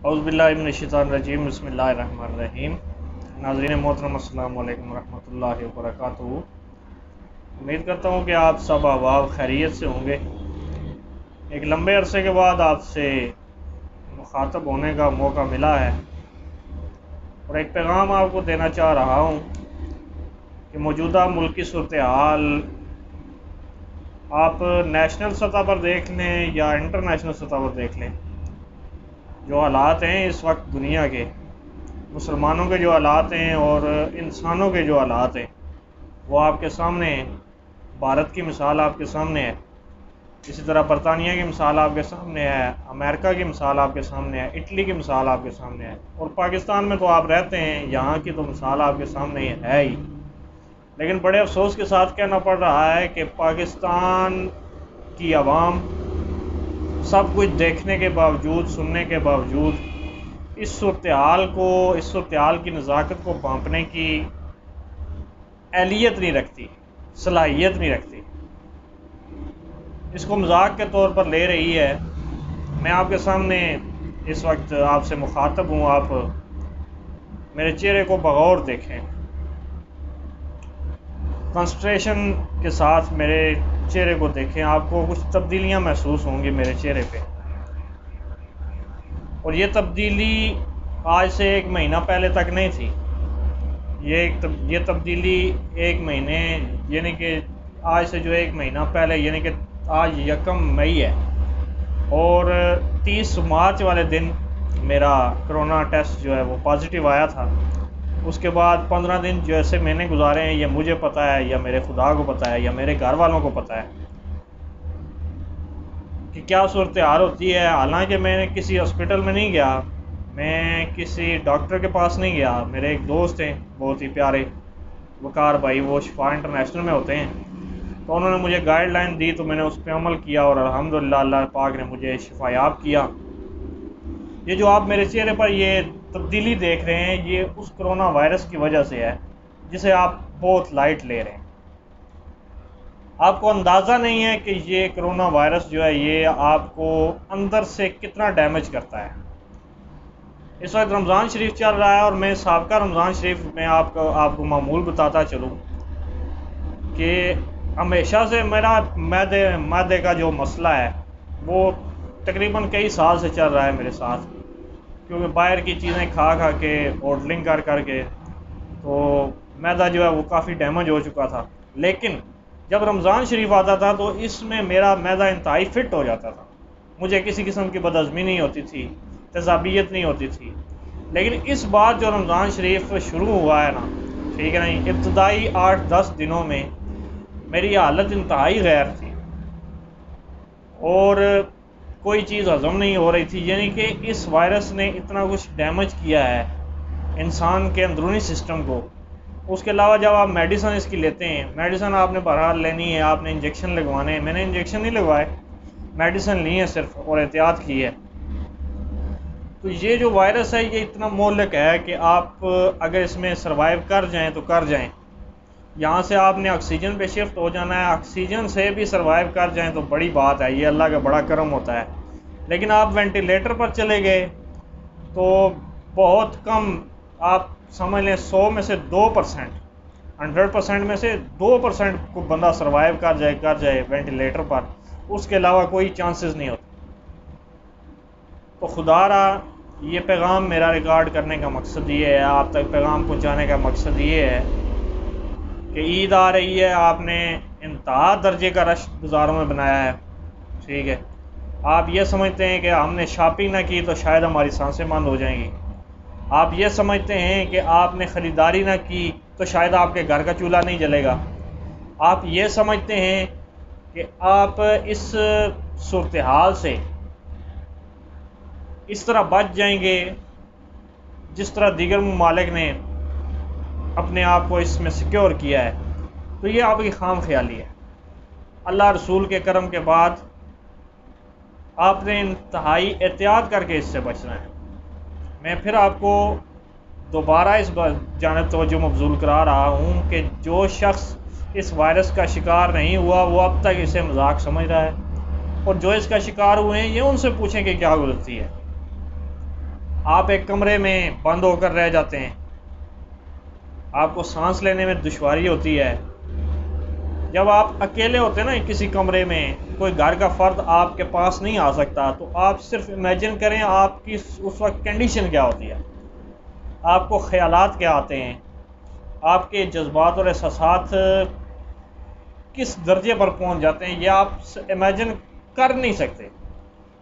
اعوذ باللہ من الشیطان الرجیم، بسم اللہ الرحمن الرحیم۔ ناظرین محترم، السلام علیکم ورحمۃ اللہ وبرکاتہ۔ امید کرتا ہوں کہ آپ سب احباب خیریت سے ہوں گے۔ ایک لمبے عرصے کے بعد آپ سے مخاطب ہونے کا موقع ملا ہے اور ایک پیغام آپ کو دینا چاہ رہا ہوں کہ موجودہ ملکی صورتحال آپ نیشنل سطح پر دیکھ لیں یا انٹرنیشنل سطح پر دیکھ لیں، جو حالات ہیں اس وقت دنیا کے، مسلمانوں کے جو حالات ہیں اور انسانوں کے جو حالات ہیں، وہ آپ کے سامنے ہیں۔ بھارت کی مثال آپ کے سامنے ہے، اسی طرح برطانیہ کی مثال آپ کے سامنے ہے، امریکہ کی مثال آپ کے سامنے ہے، اٹلی کی مثال آپ کے سامنے ہے، اور پاکستان میں تو آپ رہتے ہیں، یہاں کی تو مثال آپ کے سامنے ہے ہی۔ لیکن بڑے افسوس کے ساتھ کہنا پڑ رہا ہے کہ پاکستان کی عوام سب کچھ دیکھنے کے باوجود، سننے کے باوجود اس صورتحال کی نزاکت کو بھانپنے کی اہلیت نہیں رکھتی، صلاحیت نہیں رکھتی، اس کو مذاق کے طور پر لے رہی ہے۔ میں آپ کے سامنے اس وقت آپ سے مخاطب ہوں، آپ میرے چہرے کو بغور دیکھیں، کنسنٹریشن کے ساتھ میرے چہرے کو دیکھیں، آپ کو کچھ تبدیلیاں محسوس ہوں گی میرے چہرے پہ، اور یہ تبدیلی آج سے ایک مہینہ پہلے تک نہیں تھی۔ یہ تبدیلی ایک مہینے، یعنی کہ آج سے جو ایک مہینہ پہلے، یعنی کہ آج 1 مئی ہے، اور 30 مارچ والے دن میرا کرونا ٹیسٹ جو ہے وہ پازیٹیو آیا تھا۔ اس کے بعد 15 دن جیسے میں نے گزارے ہیں، یہ مجھے پتہ ہے یا میرے خدا کو پتہ ہے یا میرے گھر والوں کو پتہ ہے کہ کیا صورتحال ہوتی ہے۔ حالانکہ میں نے کسی ہاسپٹل میں نہیں گیا، میں کسی ڈاکٹر کے پاس نہیں گیا، میرے ایک دوست ہیں بہت ہی پیارے، وقار بھائی، وہ شفا انٹرنیشنل میں ہوتے ہیں، تو انہوں نے مجھے گائیڈ لائن دی تو میں نے اس پہ عمل کیا، اور الحمدللہ اللہ پاک نے مجھے شفا یاب کیا۔ یہ جو آپ میرے چہرے پر یہ تبدیلی دیکھ رہے ہیں، یہ اس کرونا وائرس کی وجہ سے ہے جسے آپ بہت لائٹ لے رہے ہیں۔ آپ کو اندازہ نہیں ہے کہ یہ کرونا وائرس جو ہے یہ آپ کو اندر سے کتنا ڈیمیج کرتا ہے۔ اس وقت رمضان شریف چل رہا ہے، اور میں سابقہ رمضان شریف میں آپ کو معمول بتاتا چلوں کہ ہمیشہ سے میرا معدے کا جو مسئلہ ہے وہ تقریباً کئی سال سے چل رہا ہے میرے ساتھ، کیونکہ باہر کی چیزیں کھا کے، ہوٹلنگ کر کے، تو معدہ جو ہے وہ کافی ڈیمیج ہو چکا تھا۔ لیکن جب رمضان شریف آتا تھا تو اس میں میرا معدہ انتہائی فٹ ہو جاتا تھا، مجھے کسی قسم کی بدہضمی نہیں ہوتی تھی، تیزابیت نہیں ہوتی تھی۔ لیکن اس بار جو رمضان شریف شروع ہوا ہے نا، ٹھیک ہے نا، ابتدائی 8-10 دنوں میں میری حالت انتہائی غیر تھی، اور کوئی چیز ہضم نہیں ہو رہی تھی، یعنی کہ اس وائرس نے اتنا کچھ ڈیمیج کیا ہے انسان کے اندرونی سسٹم کو۔ اس کے علاوہ جب آپ میڈیسن اس کی لیتے ہیں، میڈیسن آپ نے بہرحال لینی ہے، آپ نے انجیکشن لگوانے ہیں، میں نے انجیکشن نہیں لگوائے، میڈیسن لی ہے صرف، اور احتیاط کی ہے۔ تو یہ جو وائرس ہے یہ اتنا مہلک ہے کہ آپ اگر اس میں سروائیو کر جائیں تو کر جائیں۔ یہاں سے آپ نے آکسیجن پہ شفٹ ہو جانا ہے، آکسیجن سے بھی سروائیو کر جائیں تو بڑی بات ہے، یہ اللہ کا بڑا کرم ہوتا ہے۔ لیکن آپ وینٹیلیٹر پر چلے گئے تو بہت کم، آپ سمجھ لیں 100 میں سے 2%، 100% میں سے 2% کو بندہ سروائیو کر جائے وینٹیلیٹر پر، اس کے علاوہ کوئی چانسز نہیں ہوتے۔ تو خدا را یہ پیغام میرا ریکارڈ کرنے کا مقصد یہ ہے، آپ تک پیغام پہنچانے کا مقصد یہ ہے کہ عید آ رہی ہے، آپ نے انتہا درجے کا رش بازاروں میں بنایا ہے، ٹھیک ہے، آپ یہ سمجھتے ہیں کہ ہم نے شاپنگ نہ کی تو شاید ہماری سانسیں بند ہو جائیں گی، آپ یہ سمجھتے ہیں کہ آپ نے خریداری نہ کی تو شاید آپ کے گھر کا چولہا نہیں جلے گا، آپ یہ سمجھتے ہیں کہ آپ اس صورتحال سے اس طرح بچ جائیں گے جس طرح دیگر ممالک نے اپنے آپ کو اس میں سیکیور کیا ہے، تو یہ آپ کی خام خیالی ہے۔ اللہ رسول کے کرم کے بعد آپ نے انتہائی احتیاط کر کے اس سے بچنا ہے۔ میں پھر آپ کو دوبارہ اس جانب توجہ مبذول کرا رہا ہوں کہ جو شخص اس وائرس کا شکار نہیں ہوا وہ اب تک اسے مذاق سمجھ رہا ہے، اور جو اس کا شکار ہوئے ہیں یہ ان سے پوچھیں کہ کیا گزرتی ہے۔ آپ ایک کمرے میں بند ہو کر رہ جاتے ہیں، آپ کو سانس لینے میں دشواری ہوتی ہے۔ جب آپ اکیلے ہوتے ہیں نا کسی کمرے میں، کوئی گھر کا فرد آپ کے پاس نہیں آ سکتا، تو آپ صرف امیجن کریں آپ کی اس وقت کنڈیشن کیا ہوتی ہے، آپ کو خیالات کیا آتے ہیں، آپ کے جذبات اور احساسات کس درجے پر پہنچ جاتے ہیں، یہ آپ امیجن کر نہیں سکتے۔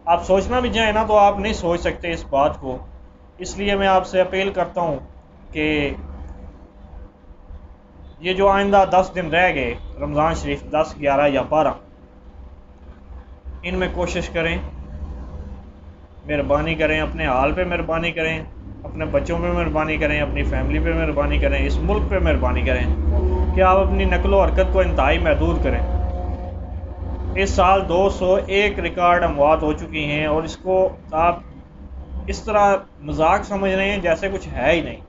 آپ سوچنا بھی جائیں نا تو آپ نہیں سوچ سکتے اس بات کو۔ اس لیے میں آپ سے اپیل کرتا ہوں کہ یہ جو آئندہ 10 دن رہ گئے رمضان شریف، 10، 11 یا 12، ان میں کوشش کریں، مہربانی کریں، اپنے حال پہ مہربانی کریں، اپنے بچوں پہ مہربانی کریں، اپنی فیملی پہ مہربانی کریں، اس ملک پہ مہربانی کریں کہ آپ اپنی نقل و حرکت کو انتہائی محدود کریں۔ اس سال 201 ریکارڈ اموات ہو چکی ہیں، اور اس کو آپ اس طرح مذاق سمجھ رہے ہیں جیسے کچھ ہے ہی نہیں۔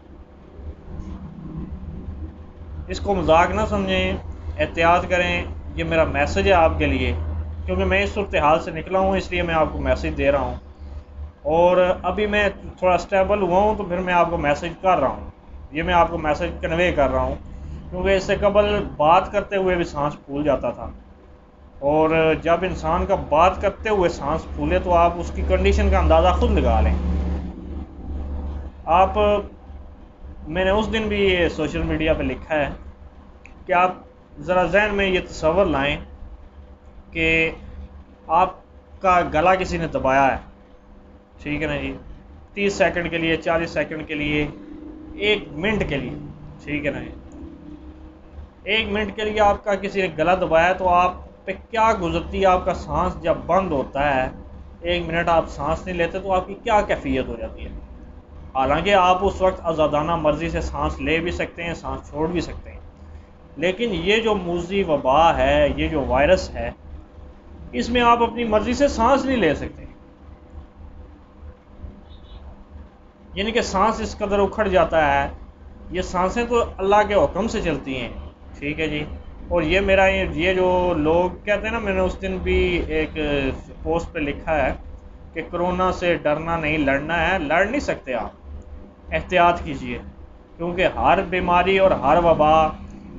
اس کو مذاق نہ سمجھیں، احتیاط کریں، یہ میرا میسج ہے آپ کے لیے، کیونکہ میں اس صورتحال سے نکلا ہوں، اس لیے میں آپ کو میسج دے رہا ہوں، اور ابھی میں تھوڑا اسٹیبل ہوا ہوں تو پھر میں آپ کو میسج کر رہا ہوں، یہ میں آپ کو میسج کنوے کر رہا ہوں، کیونکہ اس سے قبل بات کرتے ہوئے بھی سانس پھول جاتا تھا، اور جب انسان کا بات کرتے ہوئے سانس پھولے تو آپ اس کی کنڈیشن کا اندازہ خود لگا لیں۔ آپ، میں نے اس دن بھی یہ سوشل میڈیا پہ لکھا ہے کہ آپ ذرا ذہن میں یہ تصور لائیں کہ آپ کا گلا کسی نے دبایا ہے، ٹھیک ہے نا جی، 30 سیکنڈ کے لیے، 40 سیکنڈ کے لیے، 1 منٹ کے لیے، ٹھیک ہے نا جی، 1 منٹ کے لیے آپ کا کسی نے گلا دبایا تو آپ پہ کیا گزرتی ہے، آپ کا سانس جب بند ہوتا ہے، 1 منٹ آپ سانس نہیں لیتے تو آپ کی کیا کیفیت ہو جاتی ہے۔ حالانکہ آپ اس وقت آزادانہ مرضی سے سانس لے بھی سکتے ہیں، سانس چھوڑ بھی سکتے ہیں، لیکن یہ جو موذی وبا ہے، یہ جو وائرس ہے، اس میں آپ اپنی مرضی سے سانس نہیں لے سکتے، یعنی کہ سانس اس قدر اکھڑ جاتا ہے، یہ سانسیں تو اللہ کے حکم سے چلتی ہیں، ٹھیک ہے جی، اور یہ میرا یہ جو لوگ کہتے ہیں نا، میں نے اس دن بھی ایک پوسٹ پہ لکھا ہے کہ کرونا سے ڈرنا نہیں، لڑنا ہے، لڑ نہیں سکتے آپ، احتیاط کیجئے، کیونکہ ہر بیماری اور ہر وبا،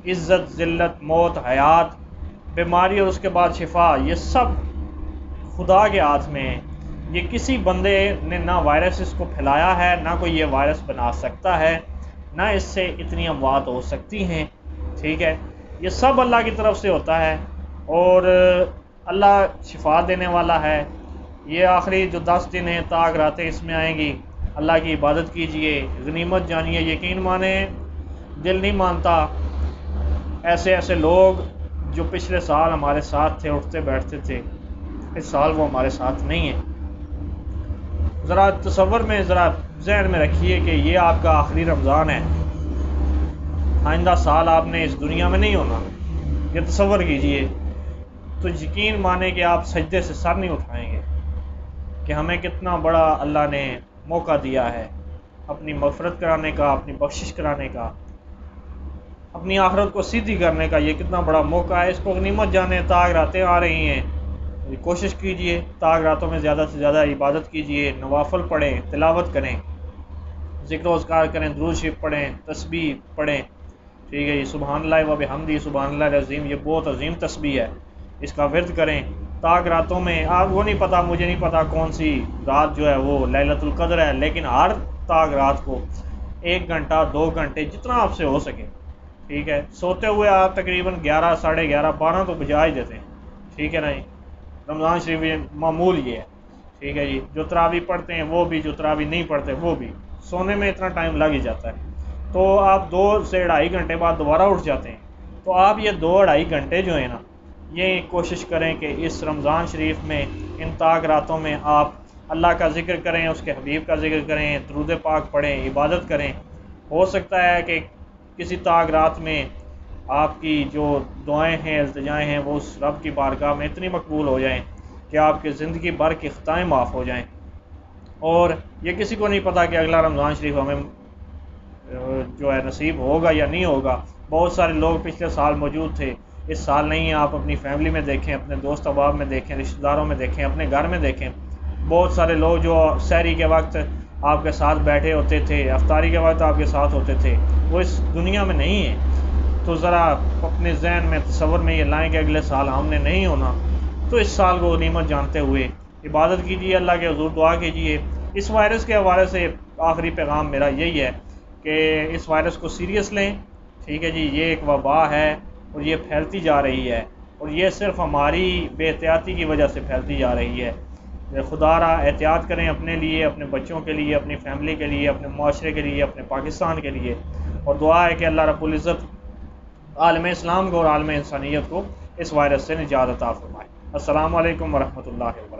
عزت، ذلت، موت، حیات، بیماری اور اس کے بعد شفا، یہ سب خدا کے ہاتھ میں ہے۔ یہ کسی بندے نے نہ وائرس اس کو پھیلایا ہے، نہ کوئی یہ وائرس بنا سکتا ہے، نہ اس سے اتنی اموات ہو سکتی ہیں، ٹھیک ہے، یہ سب اللہ کی طرف سے ہوتا ہے، اور اللہ شفا دینے والا ہے۔ یہ آخری جو 10 دن ہیں، تاک راتیں اس میں آئیں گی، اللہ کی عبادت کیجئے، غنیمت جانیے، یقین مانیں، دل نہیں مانتا، ایسے لوگ جو پچھلے سال ہمارے ساتھ تھے، اٹھتے بیٹھتے تھے، اس سال وہ ہمارے ساتھ نہیں ہیں۔ ذرا تصور میں، ذرا ذہن میں رکھیے کہ یہ آپ کا آخری رمضان ہے، آئندہ سال آپ نے اس دنیا میں نہیں ہونا، یہ تصور کیجئے، تو یقین مانیں کہ آپ سجدے سے سر نہیں اٹھائیں گے کہ ہمیں کتنا بڑا اللہ نے موقع دیا ہے اپنی مغفرت کرانے کا، اپنی بخشش کرانے کا، اپنی آخرت کو سیدھی کرنے کا، یہ کتنا بڑا موقع ہے، اس کو غنیمت جانیں۔ تاک راتیں آ رہی ہیں، کوشش کیجئے تاک راتوں میں زیادہ سے زیادہ عبادت کیجئے، نوافل پڑھیں، تلاوت کریں، ذکر و اذکار کریں، درود شریف پڑھیں، تسبیح پڑھیں، ٹھیک ہے، یہ سبحان اللہ و بحمدہ سبحان اللہ العظیم، یہ بہت عظیم تسبیح ہے، اس کا ورد کریں تاک راتوں میں۔ آپ وہ نہیں پتہ، مجھے نہیں پتہ کون سی رات جو ہے وہ لیلۃ القدر ہے، لیکن ہر تاک رات کو 1 گھنٹہ، 2 گھنٹے، جتنا آپ سے ہو سکے، ٹھیک ہے، سوتے ہوئے آپ تقریباً 11، 11:30، 12 تو بجا ہی دیتے ہیں، ٹھیک ہے نا جی، رمضان شریف معمول یہ ہے، ٹھیک ہے جی، جو تراویح پڑھتے ہیں وہ بھی، جو تراویح نہیں پڑھتے وہ بھی، سونے میں اتنا ٹائم لگ ہی جاتا ہے، تو آپ 2 سے 2.5 گھنٹے بعد دوبارہ اٹھ جاتے ہیں، تو آپ یہ 2-2.5 گھنٹے جو ہیں نا، یہ کوشش کریں کہ اس رمضان شریف میں، ان تاک راتوں میں آپ اللہ کا ذکر کریں، اس کے حبیب کا ذکر کریں، درود پاک پڑھیں، عبادت کریں۔ ہو سکتا ہے کہ کسی تاک رات میں آپ کی جو دعائیں ہیں، التجائیں ہیں، وہ اس رب کی بارگاہ میں اتنی مقبول ہو جائیں کہ آپ کی زندگی بھر کی خطائیں معاف ہو جائیں، اور یہ کسی کو نہیں پتہ کہ اگلا رمضان شریف ہمیں جو ہے نصیب ہوگا یا نہیں ہوگا۔ بہت سارے لوگ پچھلے سال موجود تھے، اس سال نہیں ہیں، آپ اپنی فیملی میں دیکھیں، اپنے دوست احباب میں دیکھیں، رشتہ داروں میں دیکھیں، اپنے گھر میں دیکھیں، بہت سارے لوگ جو سحری کے وقت آپ کے ساتھ بیٹھے ہوتے تھے، افطاری کے وقت آپ کے ساتھ ہوتے تھے، وہ اس دنیا میں نہیں ہے۔ تو ذرا اپنے ذہن میں تصور میں یہ لائیں کہ اگلے سال ہم نے نہیں ہونا، تو اس سال کو غنیمت جانتے ہوئے عبادت کیجیے، اللہ کے حضور دعا کیجیے۔ اس وائرس کے حوالے سے آخری پیغام میرا یہی ہے کہ اس وائرس کو سیریس لیں، ٹھیک ہے جی، یہ ایک وبا ہے اور یہ پھیلتی جا رہی ہے، اور یہ صرف ہماری بے احتیاطی کی وجہ سے پھیلتی جا رہی ہے۔ خدا را احتیاط کریں اپنے لیے، اپنے بچوں کے لیے، اپنی فیملی کے لیے، اپنے معاشرے کے لیے، اپنے پاکستان کے لیے، اور دعا ہے کہ اللہ رب العزت عالم اسلام کو اور عالم انسانیت کو اس وائرس سے نجات عطا فرمائے۔ السلام علیکم ورحمۃ اللہ وبرکاتہ۔